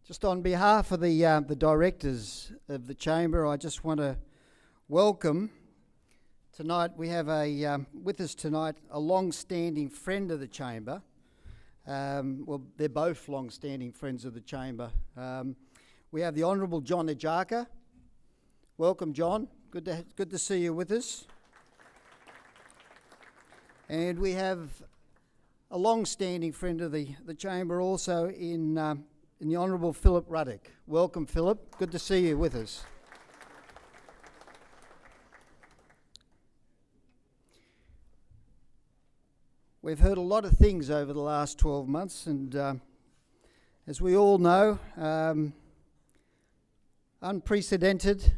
Just on behalf of the directors of the Chamber, I just want to welcome tonight. We have with us tonight a long-standing friend of the Chamber. Well, they're both long-standing friends of the Chamber. We have the Honourable John Ajaka. Welcome, John. Good to see you with us. And we have a long-standing friend of the Chamber also in the Honourable Philip Ruddock. Welcome, Philip. Good to see you with us. We've heard a lot of things over the last 12 months, and as we all know, unprecedented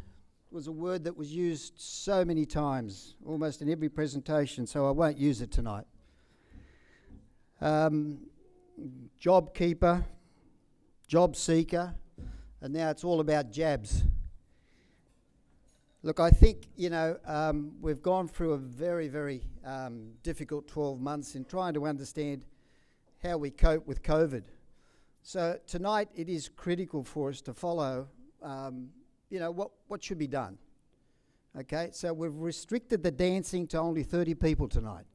was a word that was used so many times, almost in every presentation, so I won't use it tonight. Job keeper, job seeker, and now it's all about jabs. Look, I think, we've gone through a very, very difficult 12 months in trying to understand how we cope with COVID. So tonight it is critical for us to follow, what should be done. Okay, so we've restricted the dancing to only 30 people tonight.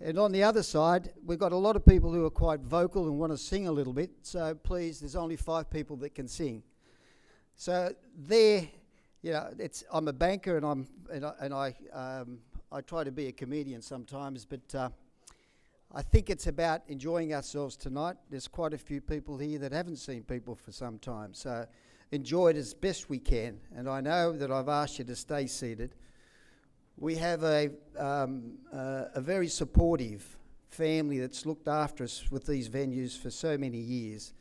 And on the other side, we've got a lot of people who are quite vocal and want to sing a little bit. So please, there's only 5 people that can sing. So I'm a banker and I try to be a comedian sometimes, but I think it's about enjoying ourselves tonight. There's quite a few people here that haven't seen people for some time, so enjoy it as best we can. And I know that I've asked you to stay seated. We have a very supportive family that's looked after us with these venues for so many years.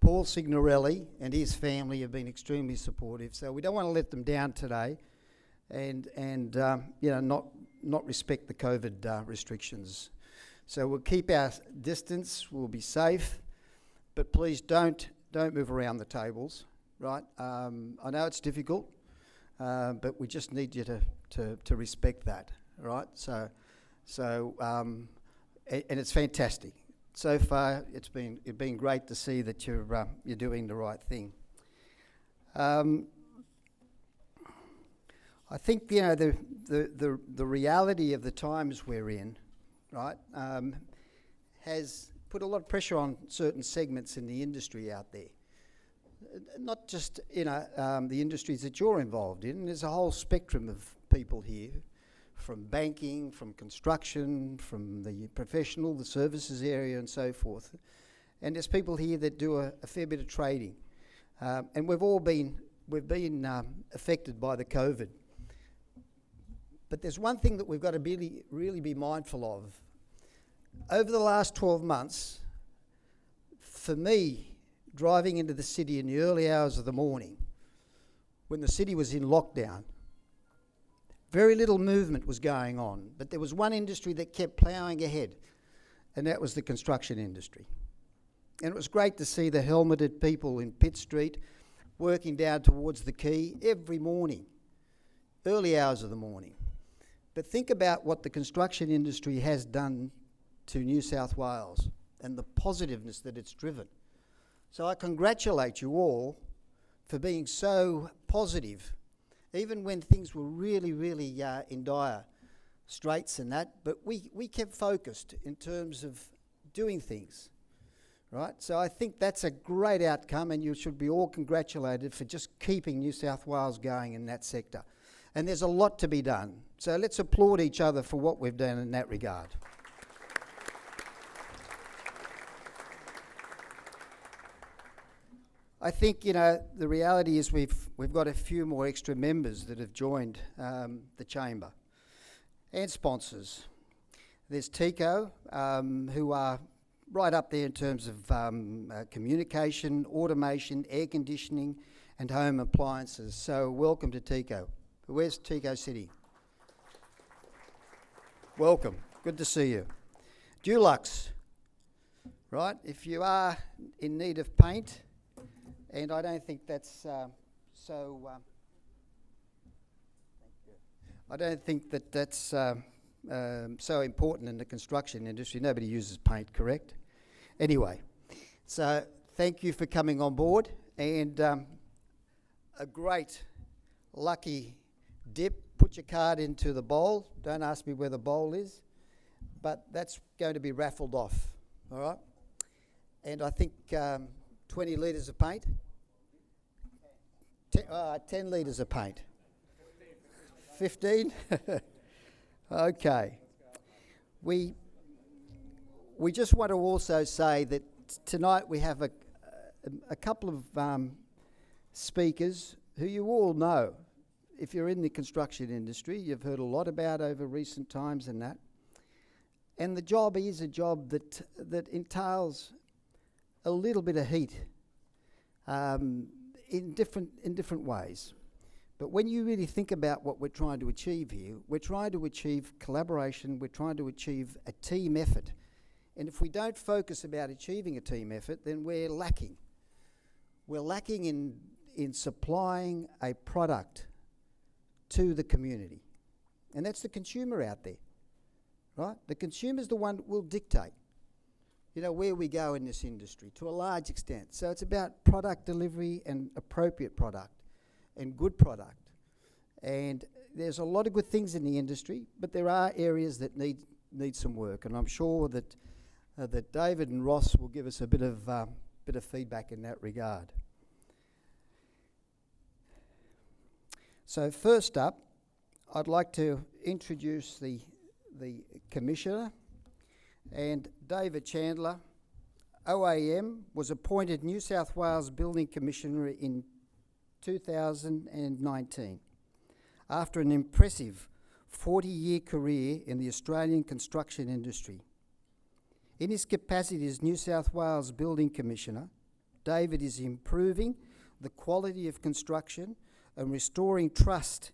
Paul Signorelli and his family have been extremely supportive, so we don't want to let them down today, and not respect the COVID restrictions. So we'll keep our distance. We'll be safe, but please don't move around the tables, right? I know it's difficult, but we just need you to respect that, right? So and it's fantastic. So far, it's been great to see that you're doing the right thing. I think the reality of the times we're in, right, has put a lot of pressure on certain segments in the industry out there. Not just the industries that you're involved in. There's a whole spectrum of people here, from banking, from construction, from the professional, the services area, and so forth. And there's people here that do a fair bit of trading, and we've been affected by the COVID. But there's one thing that we've got to really be mindful of. Over the last 12 months, for me, driving into the city in the early hours of the morning, when the city was in lockdown, very little movement was going on, but there was one industry that kept ploughing ahead, and that was the construction industry. And it was great to see the helmeted people in Pitt Street working down towards the quay every morning, early hours of the morning. But think about what the construction industry has done to New South Wales and the positiveness that it's driven. So I congratulate you all for being so positive, even when things were really, really in dire straits and that, but we kept focused in terms of doing things, right? So I think that's a great outcome, and you should be all congratulated for just keeping New South Wales going in that sector. And there's a lot to be done. So let's applaud each other for what we've done in that regard. I think, the reality is we've got a few more extra members that have joined the Chamber and sponsors. There's TICO, who are right up there in terms of communication, automation, air conditioning and home appliances. So welcome to TICO. Where's TICO City? Welcome. Good to see you. Dulux, right? If you are in need of paint, and I don't think that's I don't think that's so important in the construction industry. Nobody uses paint, correct? Anyway, so thank you for coming on board, and a great lucky dip. Put your card into the bowl. Don't ask me where the bowl is, but that's going to be raffled off, all right? And I think 20 litres of paint. 10 litres of paint. 15? Okay. We just want to also say that tonight we have a couple of speakers who you all know. If you're in the construction industry, you've heard a lot about over recent times and that. And the job is a job that entails a little bit of heat in different ways. But when you really think about what we're trying to achieve here, we're trying to achieve collaboration, we're trying to achieve a team effort. And if we don't focus about achieving a team effort, then we're lacking. We're lacking in supplying a product to the community. And that's the consumer out there, right? The consumer's the one that will dictate, where we go in this industry to a large extent. So it's about product delivery and appropriate product and good product. And there's a lot of good things in the industry, but there are areas that need some work. And I'm sure that David and Ross will give us a bit of feedback in that regard. So first up, I'd like to introduce the Commissioner, and David Chandler, OAM, was appointed New South Wales Building Commissioner in 2019 after an impressive 40-year career in the Australian construction industry. In his capacity as New South Wales Building Commissioner, David is improving the quality of construction and restoring trust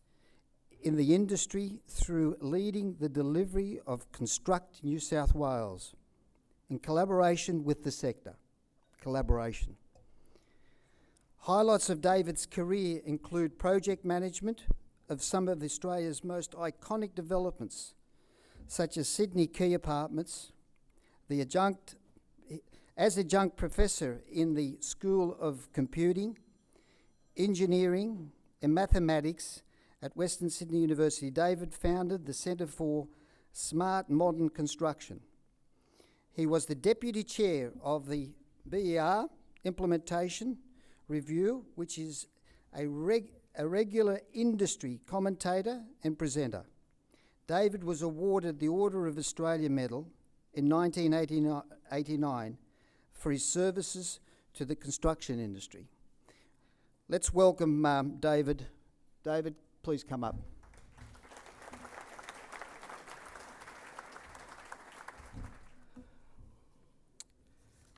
in the industry through leading the delivery of Construct New South Wales in collaboration with the sector. Collaboration. Highlights of David's career include project management of some of Australia's most iconic developments, such as Sydney Quay Apartments, as adjunct professor in the School of Computing, Engineering and Mathematics at Western Sydney University. David founded the Centre for Smart Modern Construction. He was the Deputy Chair of the BER Implementation Review, which is a regular industry commentator and presenter. David was awarded the Order of Australia Medal in 1989 for his services to the construction industry. Let's welcome David. David, please come up.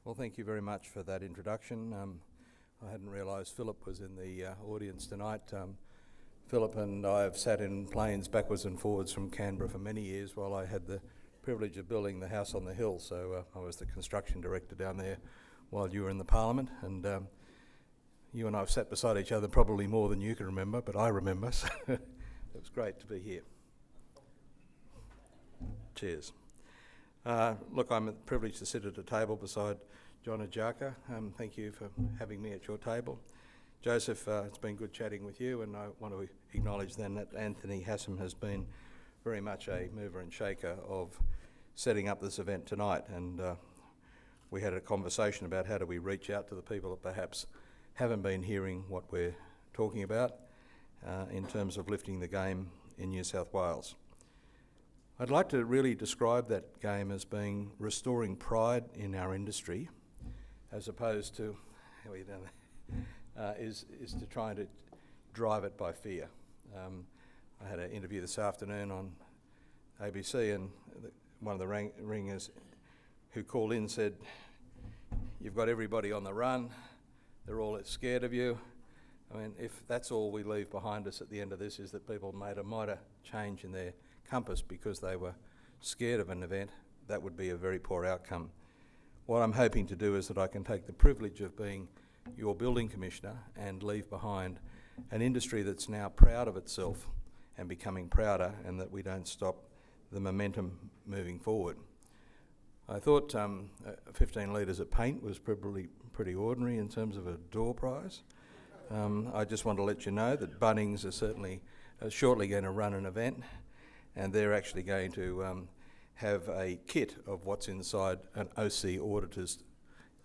Well, thank you very much for that introduction. I hadn't realised Philip was in the audience tonight. Philip and I have sat in planes backwards and forwards from Canberra for many years while I had the privilege of building the house on the hill. So I was the construction director down there while you were in the Parliament, and you and I have sat beside each other probably more than you can remember, but I remember, so it was great to be here. Cheers. Look, I'm privileged to sit at a table beside John Ajaka. Thank you for having me at your table. Joseph, it's been good chatting with you, and I want to acknowledge then that Anthony Hassam has been very much a mover and shaker of setting up this event tonight, and we had a conversation about how do we reach out to the people that perhaps haven't been hearing what we're talking about in terms of lifting the game in New South Wales. I'd like to really describe that game as being restoring pride in our industry, as opposed to, how are you doing there? Is to try to drive it by fear. I had an interview this afternoon on ABC, and one of the ringers who called in said, "You've got everybody on the run, they're all scared of you." I mean, if that's all we leave behind us at the end of this is that people made a minor change in their compass because they were scared of an event, that would be a very poor outcome. What I'm hoping to do is that I can take the privilege of being your building commissioner and leave behind an industry that's now proud of itself and becoming prouder, and that we don't stop the momentum moving forward. I thought 15 litres of paint was probably pretty ordinary in terms of a door prize. I just want to let you know that Bunnings are certainly shortly going to run an event, and they're actually going to have a kit of what's inside an OC auditor's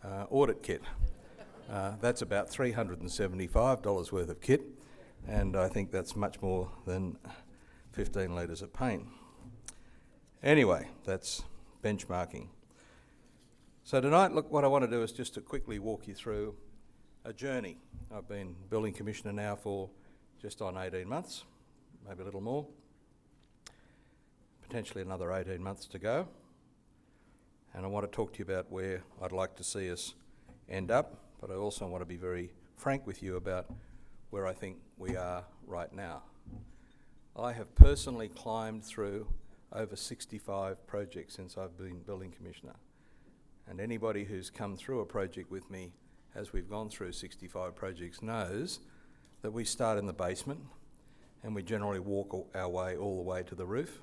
audit kit. That's about $375 worth of kit, and I think that's much more than 15 litres of paint. Anyway, that's benchmarking. So tonight, look, what I want to do is just to quickly walk you through a journey. I've been Building Commissioner now for just on 18 months, maybe a little more. Potentially another 18 months to go. And I want to talk to you about where I'd like to see us end up, but I also want to be very frank with you about where I think we are right now. I have personally climbed through over 65 projects since I've been Building Commissioner. And anybody who's come through a project with me as we've gone through 65 projects knows that we start in the basement and we generally walk our way all the way to the roof.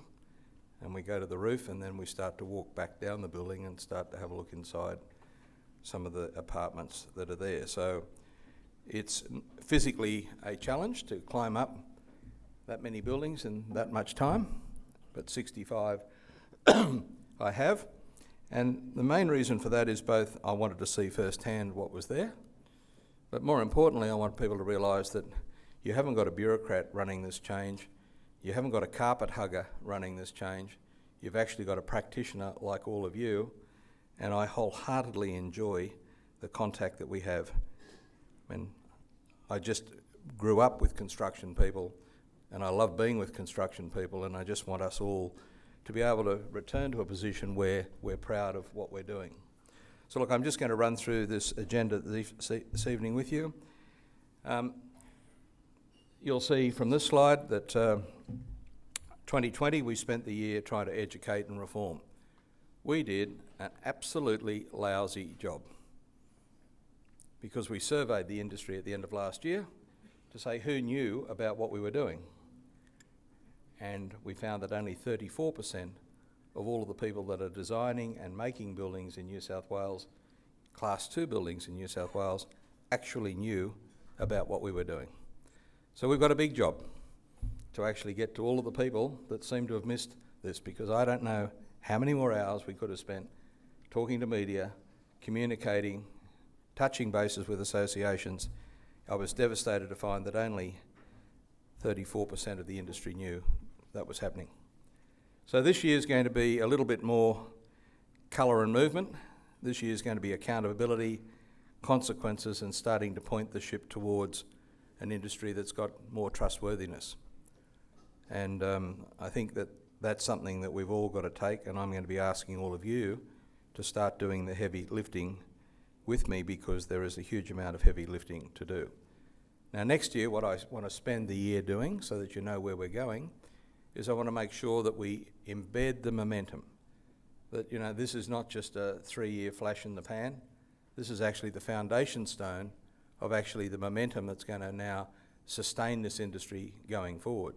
And we go to the roof and then we start to walk back down the building and start to have a look inside some of the apartments that are there. So it's physically a challenge to climb up that many buildings in that much time, but 65 I have. And the main reason for that is both I wanted to see firsthand what was there, but more importantly I want people to realise that you haven't got a bureaucrat running this change, you haven't got a carpet hugger running this change, you've actually got a practitioner like all of you, and I wholeheartedly enjoy the contact that we have. I mean, I just grew up with construction people and I love being with construction people, and I just want us all to be able to return to a position where we're proud of what we're doing. So look, I'm just going to run through this agenda this evening with you. You'll see from this slide that 2020 we spent the year trying to educate and reform. We did an absolutely lousy job because we surveyed the industry at the end of last year to say who knew about what we were doing. And we found that only 34% of all of the people that are designing and making buildings in New South Wales, Class 2 buildings in New South Wales, actually knew about what we were doing. So we've got a big job to actually get to all of the people that seem to have missed this, because I don't know how many more hours we could have spent talking to media, communicating, touching bases with associations. I was devastated to find that only 34% of the industry knew that was happening. So this year is going to be a little bit more colour and movement. This year is going to be accountability, consequences, and starting to point the ship towards an industry that's got more trustworthiness. And I think that that's something that we've all got to take, and I'm going to be asking all of you to start doing the heavy lifting with me, because there is a huge amount of heavy lifting to do. Now next year, what I want to spend the year doing, so that you know where we're going, is I want to make sure that we embed the momentum. That, you know, this is not just a 3-year flash in the pan. This is actually the foundation stone of actually the momentum that's going to now sustain this industry going forward.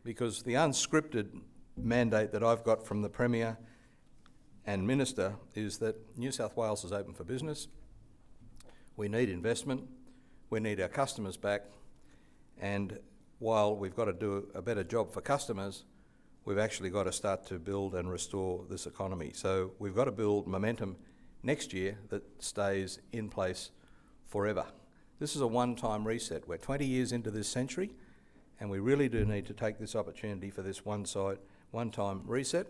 Because the unscripted mandate that I've got from the Premier and Minister is that New South Wales is open for business. We need investment. We need our customers back. And while we've got to do a better job for customers, we've actually got to start to build and restore this economy. So we've got to build momentum next year that stays in place forever. This is a one-time reset. We're 20 years into this century, and we really do need to take this opportunity for this one-time reset.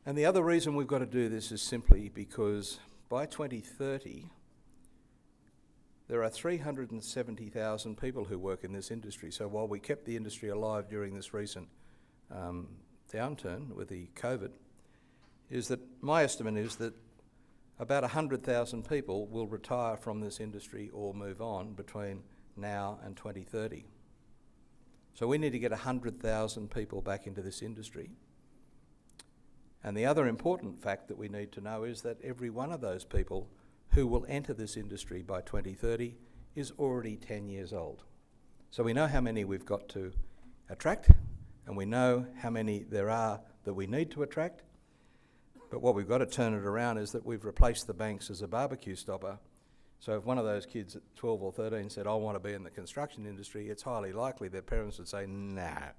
And the other reason we've got to do this is simply because by 2030, there are 370,000 people who work in this industry. So while we kept the industry alive during this recent downturn with the COVID, is that my estimate is that about 100,000 people will retire from this industry or move on between now and 2030. So we need to get 100,000 people back into this industry. And the other important fact that we need to know is that every one of those people who will enter this industry by 2030 is already 10 years old. So we know how many we've got to attract, and we know how many there are that we need to attract, But what we've got to turn it around is that we've replaced the banks as a barbecue stopper. So if one of those kids at 12 or 13 said, I want to be in the construction industry, it's highly likely their parents would say, nah,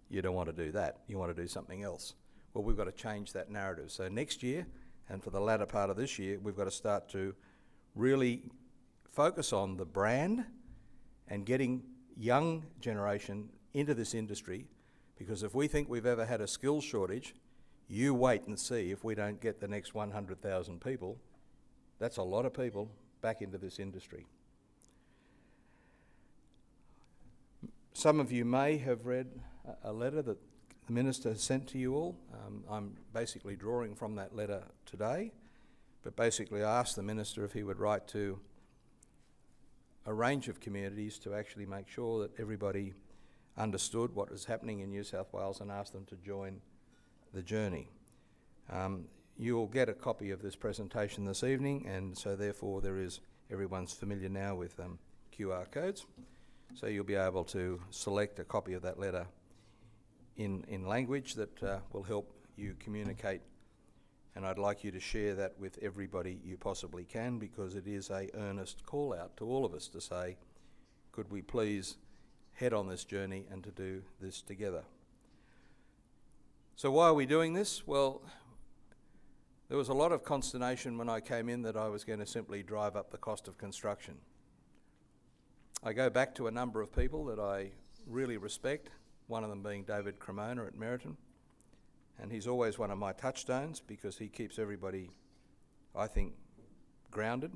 you don't want to do that. You want to do something else. Well, we've got to change that narrative. So next year, and for the latter part of this year, we've got to start to really focus on the brand and getting young generation into this industry, because if we think we've ever had a skills shortage, you wait and see if we don't get the next 100,000 people. That's a lot of people back into this industry. Some of you may have read a letter that the Minister has sent to you all. I'm basically drawing from that letter today, but basically I asked the Minister if he would write to a range of communities to actually make sure that everybody understood what was happening in New South Wales and asked them to join the journey. You'll get a copy of this presentation this evening, and so therefore everyone's familiar now with QR codes. So you'll be able to select a copy of that letter in language that will help you communicate, and I'd like you to share that with everybody you possibly can, because it is an earnest call out to all of us to say, could we please head on this journey and to do this together. So why are we doing this? Well, there was a lot of consternation when I came in that I was going to simply drive up the cost of construction. I go back to a number of people that I really respect, one of them being David Cremona at Meriton, and he's always one of my touchstones because he keeps everybody, I think, grounded.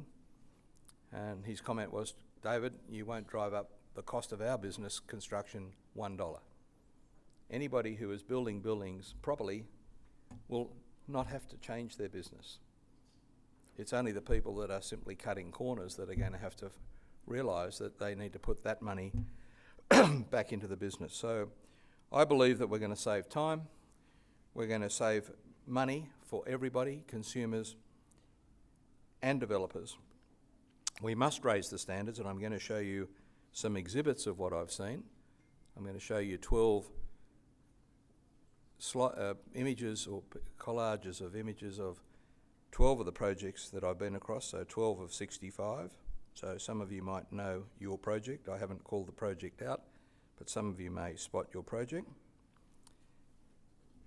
And his comment was, David, you won't drive up the cost of our business construction $1. Anybody who is building buildings properly will not have to change their business. It's only the people that are simply cutting corners that are going to have to realise that they need to put that money back into the business. So I believe that we're going to save time, we're going to save money for everybody, consumers and developers. We must raise the standards, and I'm going to show you some exhibits of what I've seen. I'm going to show you 12 images or collages of images of 12 of the projects that I've been across, so 12 of 65. So some of you might know your project. I haven't called the project out, but some of you may spot your project.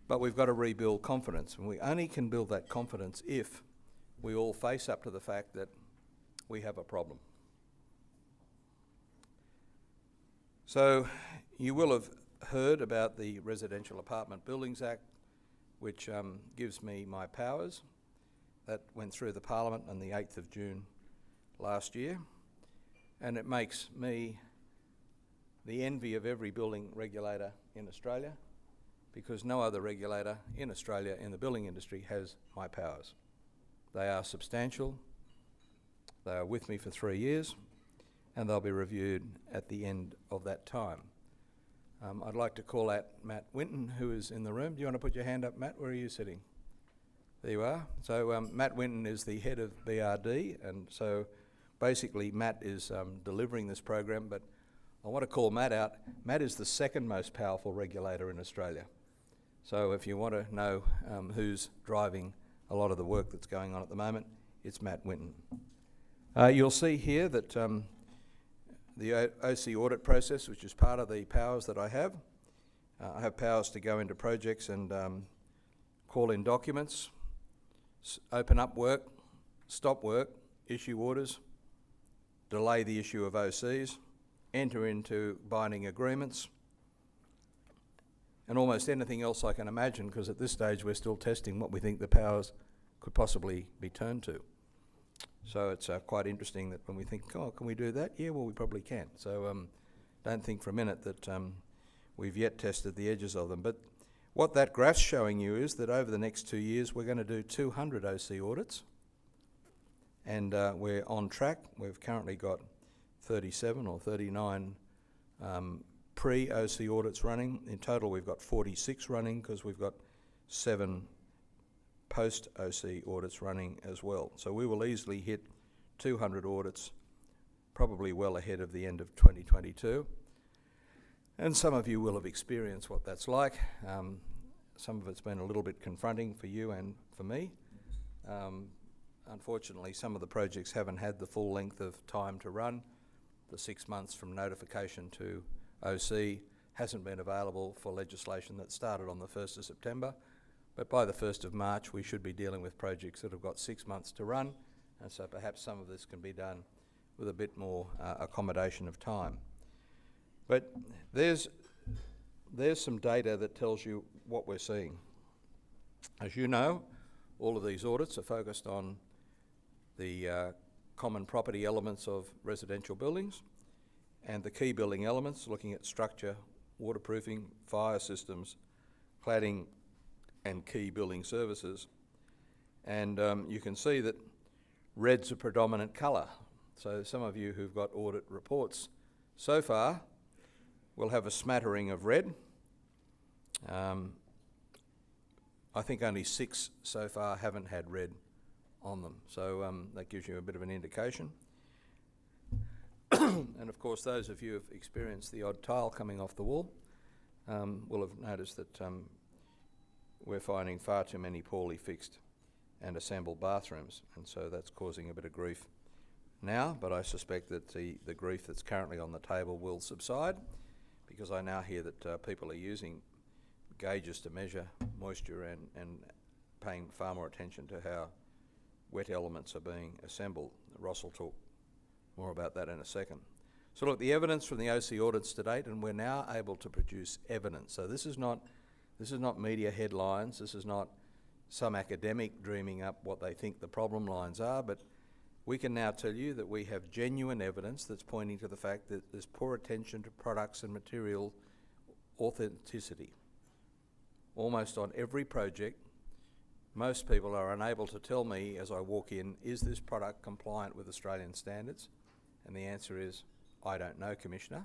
But we've got to rebuild confidence, and we only can build that confidence if we all face up to the fact that we have a problem. So you will have heard about the Residential Apartment Buildings Act, which gives me my powers. That went through the Parliament on the 8th of June last year, and it makes me the envy of every building regulator in Australia, because no other regulator in Australia in the building industry has my powers. They are substantial, they are with me for 3 years, and they'll be reviewed at the end of that time. I'd like to call out Matt Winton, who is in the room. Do you want to put your hand up, Matt? Where are you sitting? There you are. So Matt Winton is the head of BRD, and so basically Matt is delivering this program, but I want to call Matt out. Matt is the second most powerful regulator in Australia. So if you want to know who's driving a lot of the work that's going on at the moment, it's Matt Winton. You'll see here that the OC audit process, which is part of the powers that I have powers to go into projects and call in documents, open up work, stop work, issue orders, delay the issue of OCs, enter into binding agreements, and almost anything else I can imagine, because at this stage we're still testing what we think the powers could possibly be turned to. So it's quite interesting that when we think, oh, can we do that? Yeah, well, we probably can. So don't think for a minute that we've yet tested the edges of them. But what that graph's showing you is that over the next 2 years, we're going to do 200 OC audits. And we're on track. We've currently got 37 or 39 pre-OC audits running. In total, we've got 46 running because we've got 7 post-OC audits running as well. So we will easily hit 200 audits, probably well ahead of the end of 2022. And some of you will have experienced what that's like. some of it's been a little bit confronting for you and for me. Unfortunately, some of the projects haven't had the full length of time to run. The 6 months from notification to OC hasn't been available for legislation that started on the 1st of September. But by the 1st of March, we should be dealing with projects that have got 6 months to run. And so perhaps some of this can be done with a bit more accommodation of time. But there's some data that tells you what we're seeing. As you know, all of these audits are focused on the common property elements of residential buildings and the key building elements, looking at structure, waterproofing, fire systems, cladding and key building services. And you can see that red's a predominant colour. So some of you who've got audit reports so far will have a smattering of red. I think only 6 so far haven't had red on them, so that gives you a bit of an indication. And of course, those of you who've experienced the odd tile coming off the wall will have noticed that we're finding far too many poorly fixed and assembled bathrooms, and so that's causing a bit of grief now, but I suspect that the grief that's currently on the table will subside, because I now hear that people are using gauges to measure moisture and paying far more attention to how wet elements are being assembled. Ross will talk more about that in a second. So look, the evidence from the OC audits to date, and we're now able to produce evidence. So this is not media headlines, this is not some academic dreaming up what they think the problem lines are, but we can now tell you that we have genuine evidence that's pointing to the fact that there's poor attention to products and material authenticity. Almost on every project, most people are unable to tell me as I walk in, is this product compliant with Australian standards? And the answer is, I don't know, Commissioner.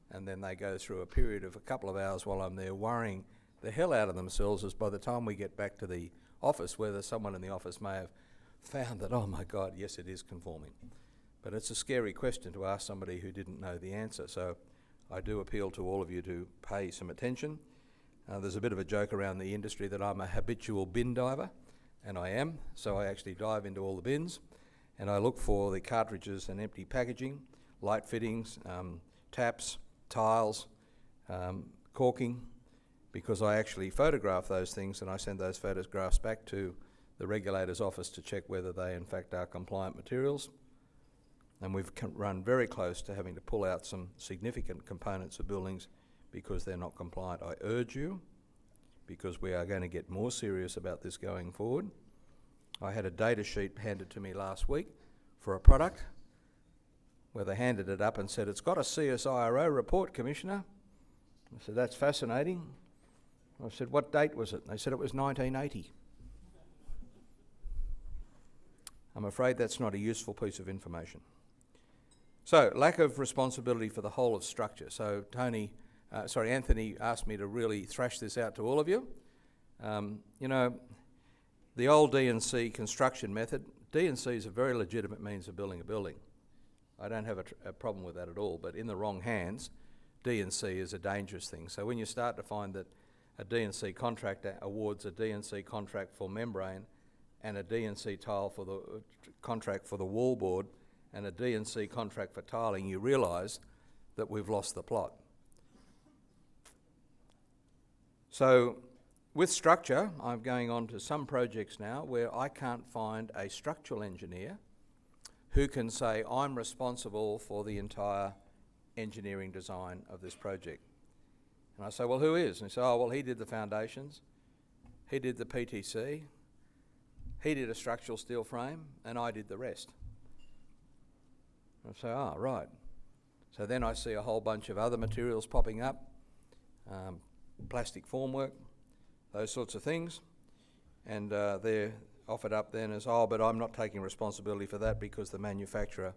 And then they go through a period of a couple of hours while I'm there worrying the hell out of themselves, as by the time we get back to the office, whether someone in the office may have found that, oh my God, yes, it is conforming. But it's a scary question to ask somebody who didn't know the answer. So I do appeal to all of you to pay some attention. There's a bit of a joke around the industry that I'm a habitual bin diver, and I am. So I actually dive into all the bins and I look for the cartridges and empty packaging, light fittings, taps, tiles, caulking, because I actually photograph those things and I send those photographs back to the regulator's office to check whether they in fact are compliant materials. And we've run very close to having to pull out some significant components of buildings because they're not compliant. I urge you, because we are going to get more serious about this going forward. I had a data sheet handed to me last week for a product where they handed it up and said, it's got a CSIRO report, Commissioner. I said, that's fascinating. I said, what date was it? And they said it was 1980. I'm afraid that's not a useful piece of information. So, lack of responsibility for the whole of structure. So Anthony asked me to really thrash this out to all of you. You know, the old D&C construction method, D&C is a very legitimate means of building a building. I don't have a problem with that at all, but in the wrong hands, D&C is a dangerous thing. So when you start to find that a D&C contractor awards a D&C contract for membrane and a D&C tile for the contract for the wallboard and a D&C contract for tiling, you realise that we've lost the plot. So with structure, I'm going on to some projects now where I can't find a structural engineer who can say, I'm responsible for the entire engineering design of this project. And I say, well, who is? And they say, oh, well, he did the foundations, he did the PTC, he did a structural steel frame, and I did the rest. And I say, oh, right. So then I see a whole bunch of other materials popping up, plastic formwork, those sorts of things, and they're offered up then as, oh, but I'm not taking responsibility for that because the manufacturer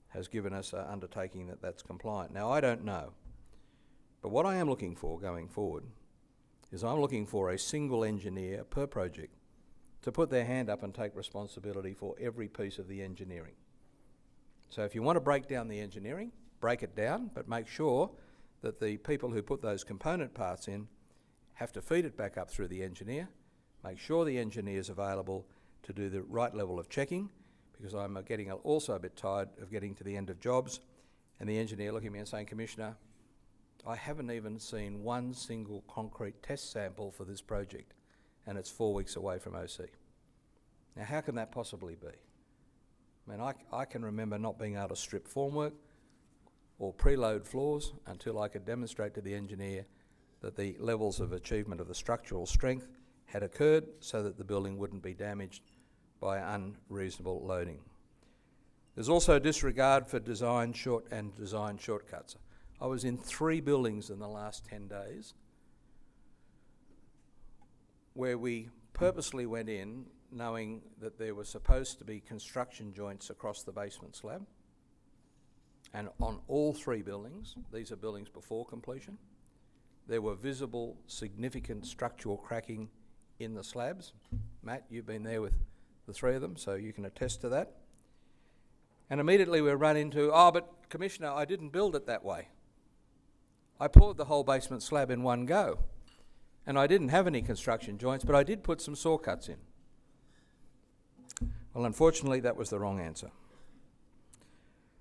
has given us an undertaking that's compliant. Now, I don't know, but what I am looking for going forward is I'm looking for a single engineer per project to put their hand up and take responsibility for every piece of the engineering. So if you want to break down the engineering, break it down, but make sure that the people who put those component parts in have to feed it back up through the engineer, make sure the engineer is available to do the right level of checking, because I'm getting also a bit tired of getting to the end of jobs and the engineer looking at me and saying, Commissioner, I haven't even seen one single concrete test sample for this project, and it's 4 weeks away from OC. Now, how can that possibly be? I mean, I can remember not being able to strip formwork or preload floors until I could demonstrate to the engineer that the levels of achievement of the structural strength had occurred so that the building wouldn't be damaged by unreasonable loading. There's also disregard for design shortcuts. I was in 3 buildings in the last 10 days where we purposely went in knowing that there were supposed to be construction joints across the basement slab, and on all 3 buildings, these are buildings before completion, there were visible significant structural cracking in the slabs. Matt, you've been there with the 3 of them, so you can attest to that. And immediately we run into, oh, but Commissioner, I didn't build it that way. I poured the whole basement slab in one go, and I didn't have any construction joints, but I did put some saw cuts in. Well, unfortunately, that was the wrong answer.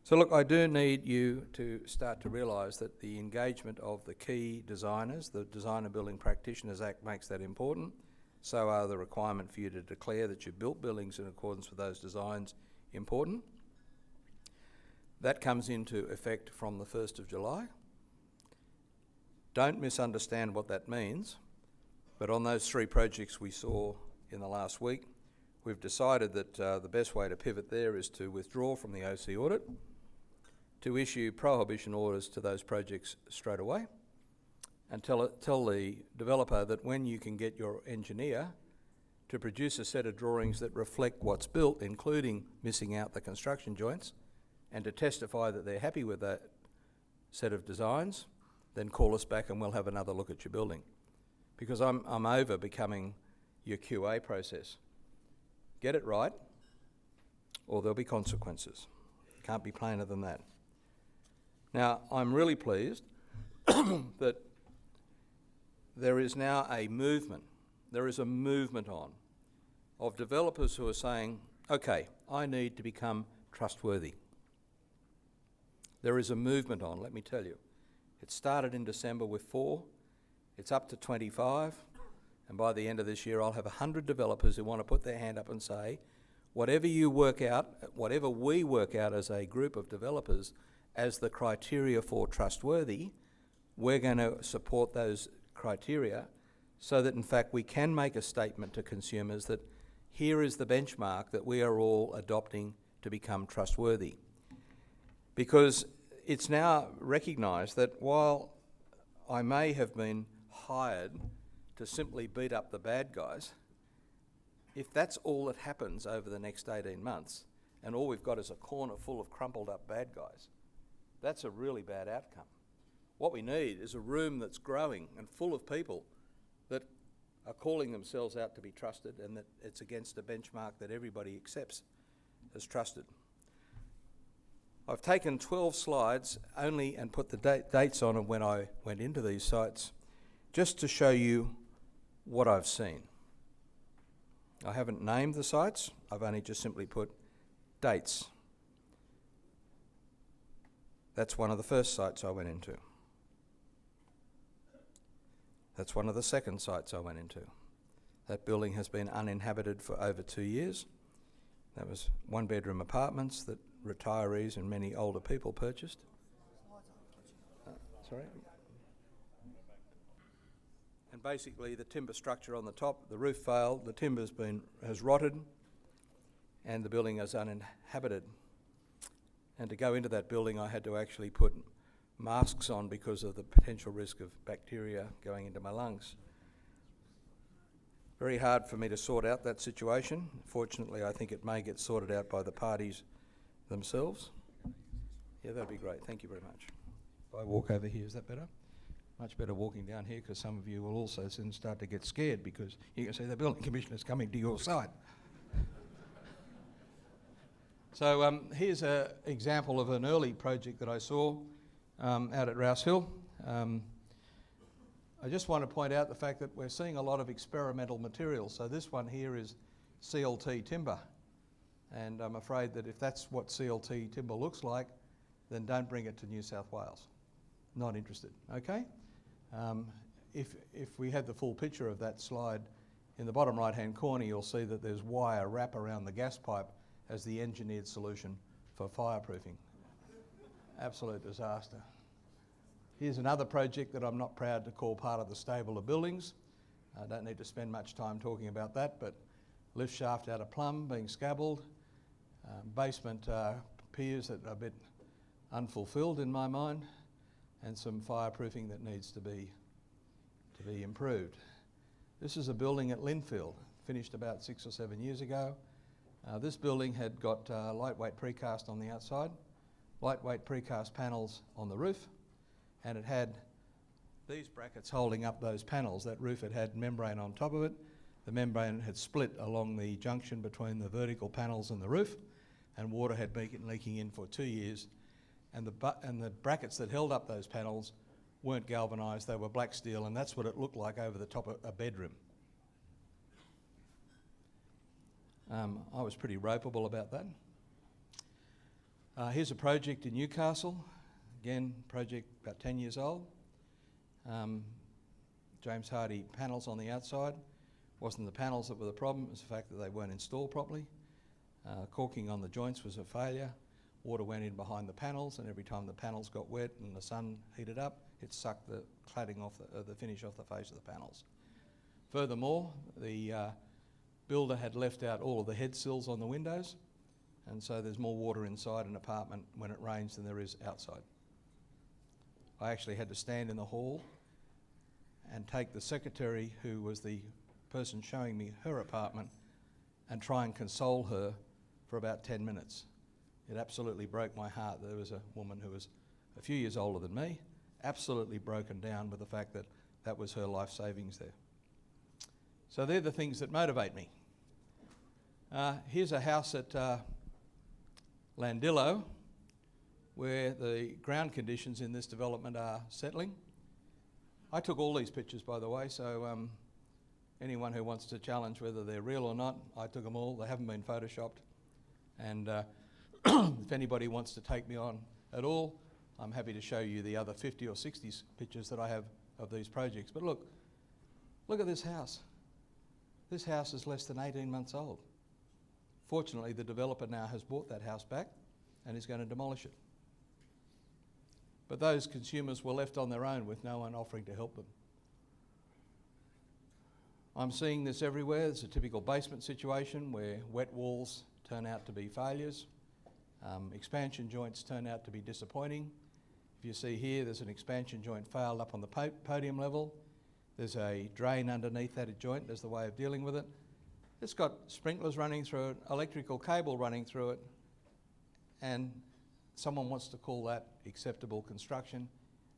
So look, I do need you to start to realise that the engagement of the key designers, the Designer Building Practitioners Act makes that important. So are the requirement for you to declare that you built buildings in accordance with those designs important. That comes into effect from the 1st of July. Don't misunderstand what that means, but on those 3 projects we saw in the last week, we've decided that the best way to pivot there is to withdraw from the OC audit, to issue prohibition orders to those projects straight away, and tell the developer that when you can get your engineer to produce a set of drawings that reflect what's built, including missing out the construction joints, and to testify that they're happy with that set of designs, then call us back and we'll have another look at your building. Because I'm over becoming your QA process. Get it right, or there'll be consequences. Can't be plainer than that. Now, I'm really pleased that there is now a movement, there is a movement on, of developers who are saying, okay, I need to become trustworthy. There is a movement on, let me tell you. It started in December with 4, it's up to 25, and by the end of this year I'll have 100 developers who want to put their hand up and say, whatever you work out, whatever we work out as a group of developers as the criteria for trustworthy, we're going to support those criteria so that in fact we can make a statement to consumers that here is the benchmark that we are all adopting to become trustworthy. Because it's now recognised that while I may have been hired to simply beat up the bad guys, if that's all that happens over the next 18 months and all we've got is a corner full of crumpled up bad guys, that's a really bad outcome. What we need is a room that's growing and full of people that are calling themselves out to be trusted and that it's against a benchmark that everybody accepts as trusted. I've taken 12 slides only and put the dates on them when I went into these sites just to show you what I've seen. I haven't named the sites, I've only just simply put dates. That's one of the first sites I went into. That's one of the second sites I went into. That building has been uninhabited for over 2 years. That was 1-bedroom apartments that retirees and many older people purchased. Sorry? And basically the timber structure on the top, the roof failed, the timber has rotted, and the building is uninhabited. And to go into that building I had to actually put masks on because of the potential risk of bacteria going into my lungs. Very hard for me to sort out that situation. Fortunately, I think it may get sorted out by the parties themselves. Yeah, that'd be great. Thank you very much. If I walk over here, is that better? Much better walking down here because some of you will also soon start to get scared because you can see the building commissioner's coming to your side. So here's an example of an early project that I saw out at Rouse Hill. I just want to point out the fact that we're seeing a lot of experimental materials. So this one here is CLT timber. And I'm afraid that if that's what CLT timber looks like, then don't bring it to New South Wales. Not interested, okay? If we had the full picture of that slide, in the bottom right-hand corner, you'll see that there's wire wrap around the gas pipe as the engineered solution for fireproofing. Absolute disaster. Here's another project that I'm not proud to call part of the stable of buildings. I don't need to spend much time talking about that, but lift shaft out of plumb being scabbled, basement piers that are a bit unfulfilled in my mind, and some fireproofing that needs to be improved. This is a building at Linfield, finished about 6 or 7 years ago. This building had got lightweight precast on the outside, lightweight precast panels on the roof, and it had these brackets holding up those panels. That roof had membrane on top of it. The membrane had split along the junction between the vertical panels and the roof, and water had been leaking in for 2 years. And the brackets that held up those panels weren't galvanised, they were black steel, and that's what it looked like over the top of a bedroom. I was pretty ropeable about that. Here's a project in Newcastle. Again, project about 10 years old. James Hardy panels on the outside. Wasn't the panels that were the problem, it was the fact that they weren't installed properly. Caulking on the joints was a failure. Water went in behind the panels, and every time the panels got wet and the sun heated up, it sucked the cladding off the finish off the face of the panels. Furthermore, the builder had left out all of the head sills on the windows, and so there's more water inside an apartment when it rains than there is outside. I actually had to stand in the hall and take the secretary, who was the person showing me her apartment, and try and console her for about 10 minutes. It absolutely broke my heart. There was a woman who was a few years older than me, absolutely broken down with the fact that that was her life savings there. So they're the things that motivate me. Here's a house at Landillo, where the ground conditions in this development are settling. I took all these pictures, by the way, so anyone who wants to challenge whether they're real or not, I took them all. They haven't been photoshopped. And if anybody wants to take me on at all, I'm happy to show you the other 50 or 60 pictures that I have of these projects. But look at this house. This house is less than 18 months old. Fortunately, the developer now has bought that house back and is going to demolish it. But those consumers were left on their own with no one offering to help them. I'm seeing this everywhere. It's a typical basement situation where wet walls turn out to be failures. Expansion joints turn out to be disappointing. If you see here, there's an expansion joint failed up on the podium level. There's a drain underneath that joint. There's the way of dealing with it. It's got sprinklers running through it, electrical cable running through it, and someone wants to call that acceptable construction.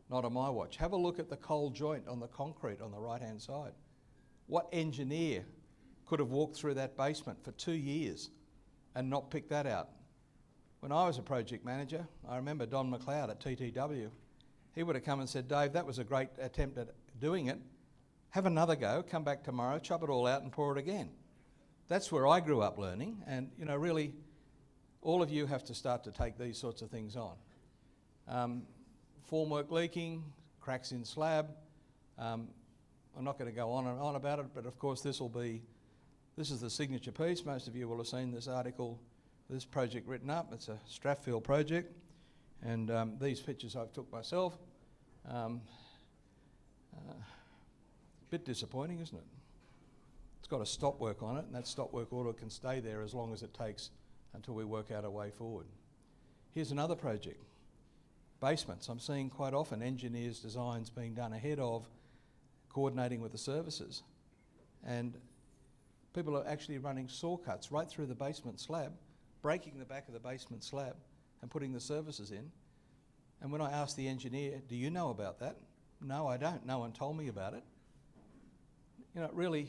Not on my watch. Have a look at the cold joint on the concrete on the right-hand side. What engineer could have walked through that basement for 2 years and not picked that out? When I was a project manager, I remember Don McLeod at TTW. He would have come and said, Dave, that was a great attempt at doing it. Have another go, come back tomorrow, chop it all out and pour it again. That's where I grew up learning, and really, all of you have to start to take these sorts of things on. Formwork leaking, cracks in slab. I'm not going to go on and on about it, but of course this is the signature piece. Most of you will have seen this article, this project written up. It's a Strathfield project, and these pictures I've took myself. Bit disappointing, isn't it? It's got a stop work on it, and that stop work order can stay there as long as it takes until we work out a way forward. Here's another project. Basements. I'm seeing quite often engineers' designs being done ahead of coordinating with the services, and people are actually running saw cuts right through the basement slab, breaking the back of the basement slab and putting the services in. And when I asked the engineer, do you know about that? No, I don't. No one told me about it. Really,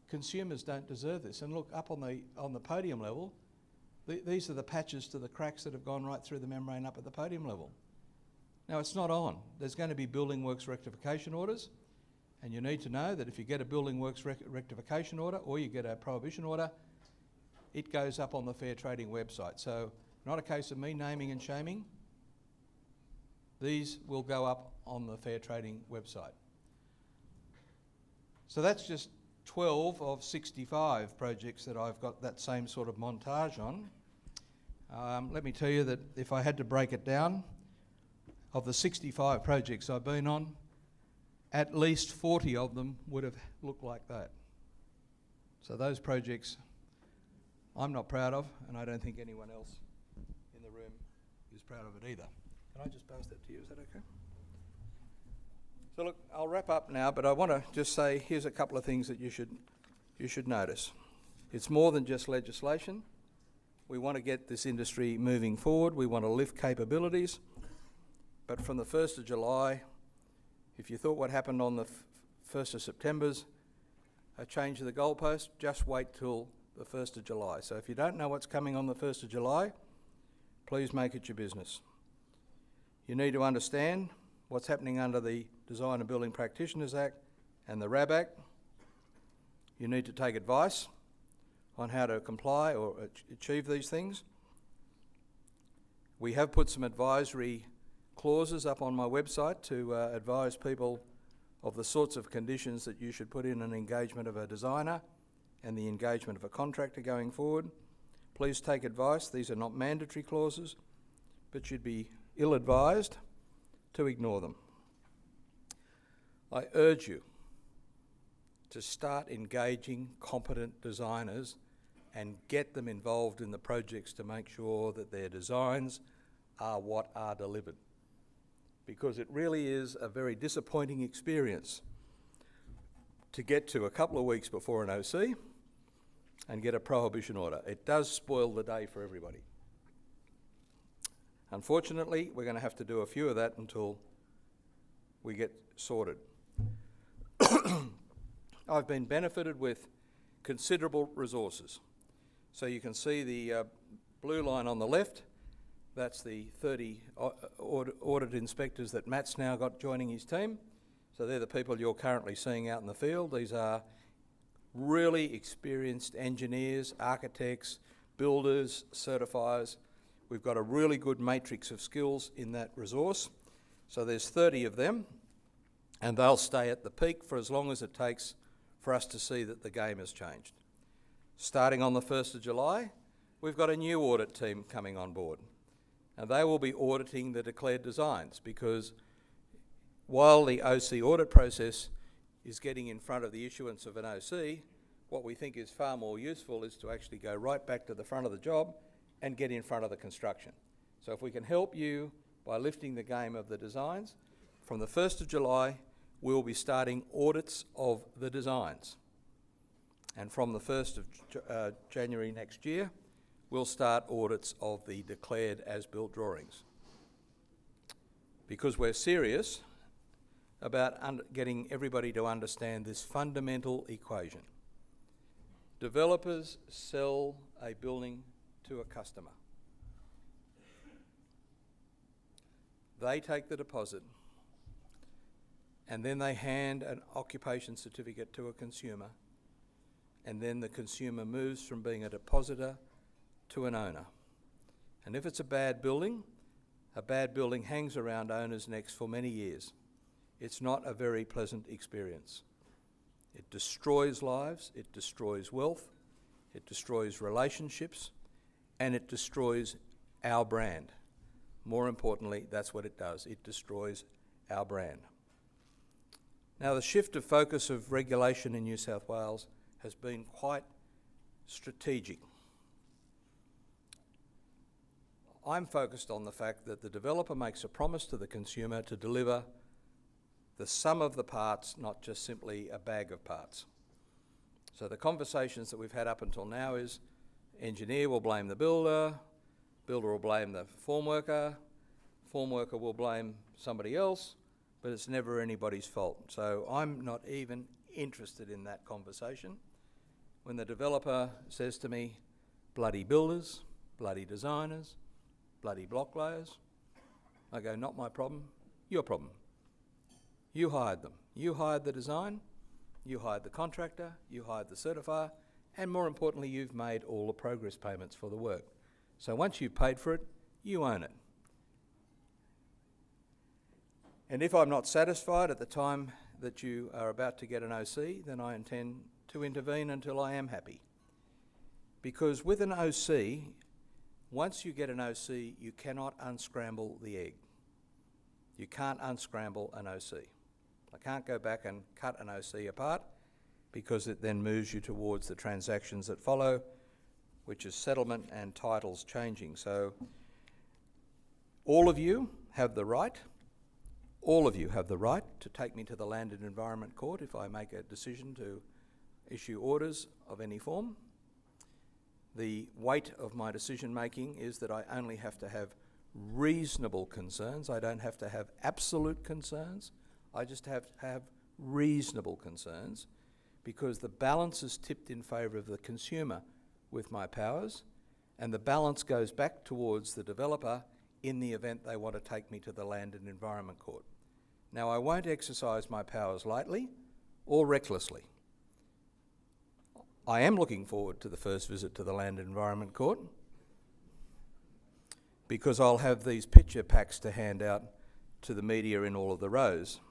consumers don't deserve this. And look, up on the podium level, these are the patches to the cracks that have gone right through the membrane up at the podium level. Now, it's not on. There's going to be building works rectification orders. And you need to know that if you get a building works rectification order or you get a prohibition order, it goes up on the fair trading website. So not a case of me naming and shaming. These will go up on the fair trading website. So that's just 12 of 65 projects that I've got that same sort of montage on. Let me tell you that if I had to break it down, of the 65 projects I've been on, at least 40 of them would have looked like that. So those projects I'm not proud of, and I don't think anyone else in the room is proud of it either. Can I just pass that to you? Is that okay? So look, I'll wrap up now, but I want to just say here's a couple of things that you should notice. It's more than just legislation. We want to get this industry moving forward. We want to lift capabilities. But from the 1st of July, if you thought what happened on the 1st of September's a change of the goalpost, just wait till the 1st of July. So if you don't know what's coming on the 1st of July, please make it your business. You need to understand what's happening under the Design and Building Practitioners Act and the RAB Act. You need to take advice on how to comply or achieve these things. We have put some advisory clauses up on my website to advise people of the sorts of conditions that you should put in an engagement of a designer and the engagement of a contractor going forward. Please take advice. These are not mandatory clauses, but you'd be ill-advised to ignore them. I urge you to start engaging competent designers and get them involved in the projects to make sure that their designs are what are delivered. Because it really is a very disappointing experience to get to a couple of weeks before an OC and get a prohibition order. It does spoil the day for everybody. Unfortunately, we're going to have to do a few of that until we get sorted. I've been benefited with considerable resources. So you can see the blue line on the left. That's the 30 audit inspectors that Matt's now got joining his team. So they're the people you're currently seeing out in the field. These are really experienced engineers, architects, builders, certifiers. We've got a really good matrix of skills in that resource. So there's 30 of them, and they'll stay at the peak for as long as it takes for us to see that the game has changed. Starting on the 1st of July, we've got a new audit team coming on board. And they will be auditing the declared designs, because while the OC audit process is getting in front of the issuance of an OC, what we think is far more useful is to actually go right back to the front of the job and get in front of the construction. So if we can help you by lifting the game of the designs, from the 1st of July, we'll be starting audits of the designs. And from the 1st of January next year, we'll start audits of the declared as-built drawings. Because we're serious about getting everybody to understand this fundamental equation. Developers sell a building to a customer. They take the deposit, and then they hand an occupation certificate to a consumer, and then the consumer moves from being a depositor to an owner. And if it's a bad building hangs around owners' necks for many years. It's not a very pleasant experience. It destroys lives, it destroys wealth, it destroys relationships, and it destroys our brand. More importantly, that's what it does. It destroys our brand. Now, the shift of focus of regulation in New South Wales has been quite strategic. I'm focused on the fact that the developer makes a promise to the consumer to deliver the sum of the parts, not just simply a bag of parts. So the conversations that we've had up until now is engineer will blame the builder will blame the form worker will blame somebody else, but it's never anybody's fault. So I'm not even interested in that conversation. When the developer says to me, bloody builders, bloody designers, bloody block layers, I go, not my problem, your problem. You hired them. You hired the design, you hired the contractor, you hired the certifier, and more importantly, you've made all the progress payments for the work. So once you've paid for it, you own it. And if I'm not satisfied at the time that you are about to get an OC, then I intend to intervene until I am happy. Because with an OC, once you get an OC, you cannot unscramble the egg. You can't unscramble an OC. I can't go back and cut an OC apart because it then moves you towards the transactions that follow, which is settlement and titles changing. So all of you have the right to take me to the Land and Environment Court if I make a decision to issue orders of any form. The weight of my decision making is that I only have to have reasonable concerns. I don't have to have absolute concerns. I just have to have reasonable concerns, because the balance is tipped in favour of the consumer with my powers, and the balance goes back towards the developer in the event they want to take me to the Land and Environment Court. Now, I won't exercise my powers lightly or recklessly. I am looking forward to the first visit to the Land and Environment Court, because I'll have these picture packs to hand out to the media in all of the rows.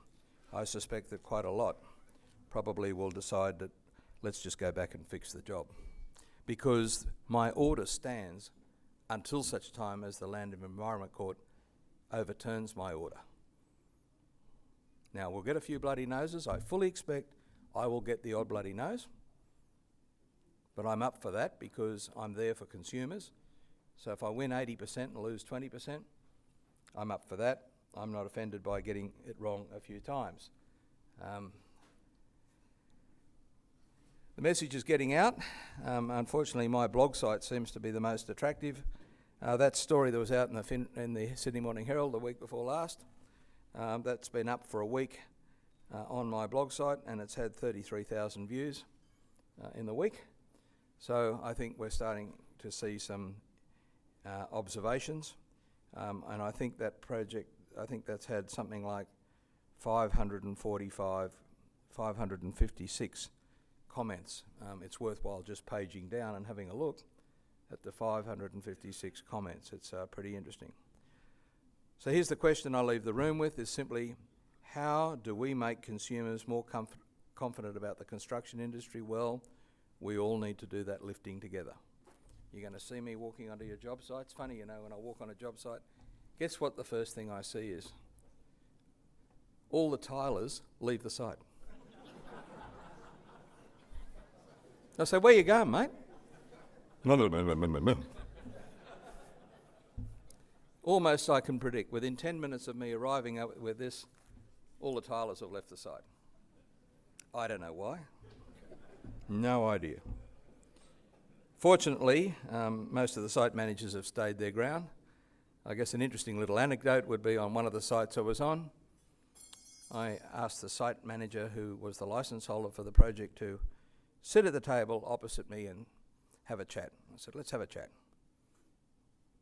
I suspect that quite a lot probably will decide that let's just go back and fix the job, because my order stands until such time as the Land and Environment Court overturns my order. Now, we'll get a few bloody noses. I fully expect I will get the odd bloody nose, but I'm up for that because I'm there for consumers. So if I win 80% and lose 20%, I'm up for that. I'm not offended by getting it wrong a few times. The message is getting out. Unfortunately, my blog site seems to be the most attractive. That story that was out in the Sydney Morning Herald the week before last, that's been up for a week on my blog site, and it's had 33,000 views in the week. So I think we're starting to see some observations, and I think that project, I think that's had something like 556 comments. It's worthwhile just paging down and having a look at the 556 comments. It's pretty interesting. So here's the question I leave the room with, is simply, how do we make consumers more confident about the construction industry? Well, we all need to do that lifting together. You're going to see me walking onto your job site. It's funny, you know, when I walk on a job site, guess what the first thing I see is? All the tilers leave the site. I say, where you going, mate? Almost I can predict, within 10 minutes of me arriving up with this, all the tilers have left the site. I don't know why. No idea. Fortunately, most of the site managers have stayed their ground. I guess an interesting little anecdote would be, on one of the sites I was on, I asked the site manager, who was the licence holder for the project, to sit at the table opposite me and have a chat. I said, let's have a chat.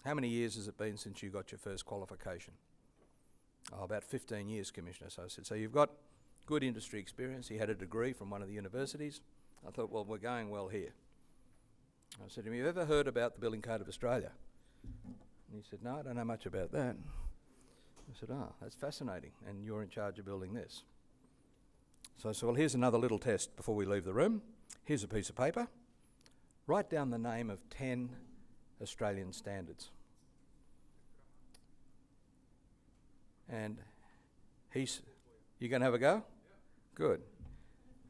How many years has it been since you got your first qualification? Oh, about 15 years, Commissioner. So I said, so you've got good industry experience. He had a degree from one of the universities. I thought, well, we're going well here. I said to him, have you ever heard about the Building Code of Australia? And he said, no, I don't know much about that. I said, oh, that's fascinating, and you're in charge of building this. So I said, well, here's another little test before we leave the room. Here's a piece of paper. Write down the name of 10 Australian standards. And you going to have a go? Yeah. Good.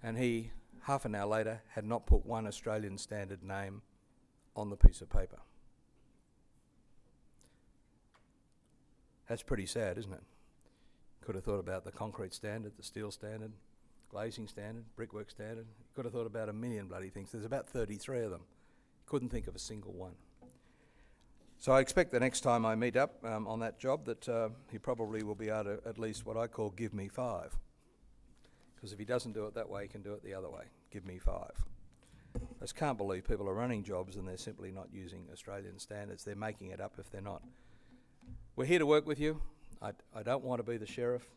And he, half an hour later, had not put one Australian standard name on the piece of paper. That's pretty sad, isn't it? Could have thought about the concrete standard, the steel standard, glazing standard, brickwork standard. Could have thought about a million bloody things. There's about 33 of them. Couldn't think of a single one. So I expect the next time I meet up on that job that he probably will be able to at least what I call give me 5. Because if he doesn't do it that way, he can do it the other way. Give me 5. I just can't believe people are running jobs and they're simply not using Australian standards. They're making it up if they're not. We're here to work with you. I don't want to be the sheriff.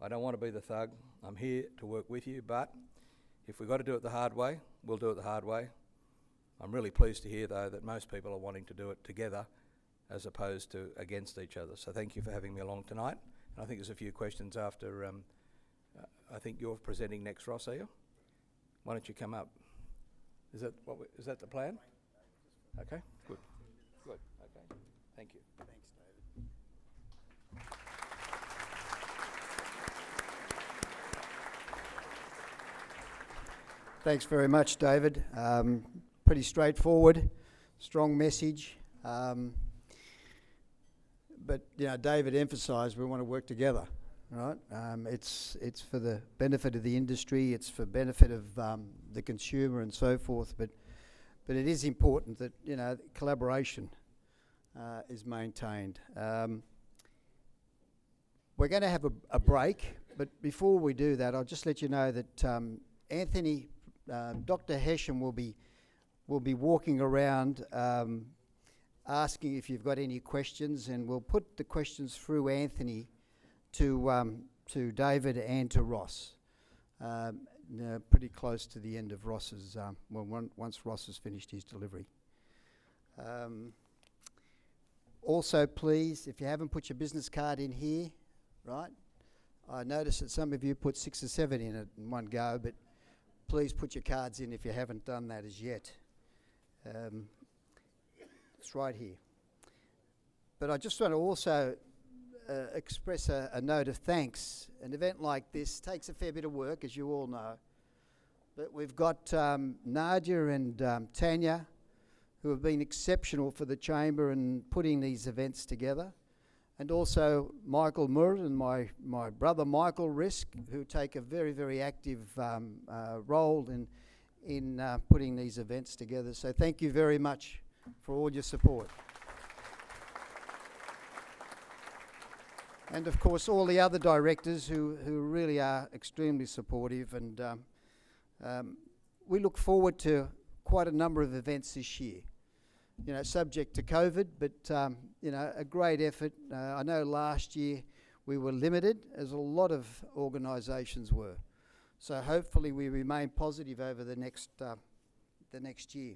I don't want to be the thug. I'm here to work with you, but if we've got to do it the hard way, we'll do it the hard way. I'm really pleased to hear, though, that most people are wanting to do it together as opposed to against each other. So thank you for having me along tonight. And I think there's a few questions after, I think you're presenting next, Ross, are you? Why don't you come up? Is that the plan? Okay, good. Good, okay. Thank you. Thanks, David. Thanks very much, David. Pretty straightforward, strong message. But you know, David emphasised we want to work together, right? It's for the benefit of the industry, it's for benefit of the consumer and so forth. But it is important that collaboration is maintained. We're going to have a break, but before we do that, I'll just let you know that Anthony, Dr. Hesham will be walking around asking if you've got any questions, and we'll put the questions through Anthony to David and to Ross. Pretty close to the end of Ross's, once Ross has finished his delivery. Also, please, if you haven't put your business card in here, right? I noticed that some of you put 6 or 7 in it in one go, but please put your cards in if you haven't done that as yet. It's right here. But I just want to also express a note of thanks. An event like this takes a fair bit of work, as you all know. But we've got Nadia and Tanya, who have been exceptional for the Chamber in putting these events together. And also Michael Murr and my brother Michael Risk, who take a very, very active role in putting these events together. So thank you very much for all your support. And of course all the other directors who really are extremely supportive, and we look forward to quite a number of events this year. Subject to COVID, but a great effort. I know last year we were limited, as a lot of organisations were. So hopefully we remain positive over the next year.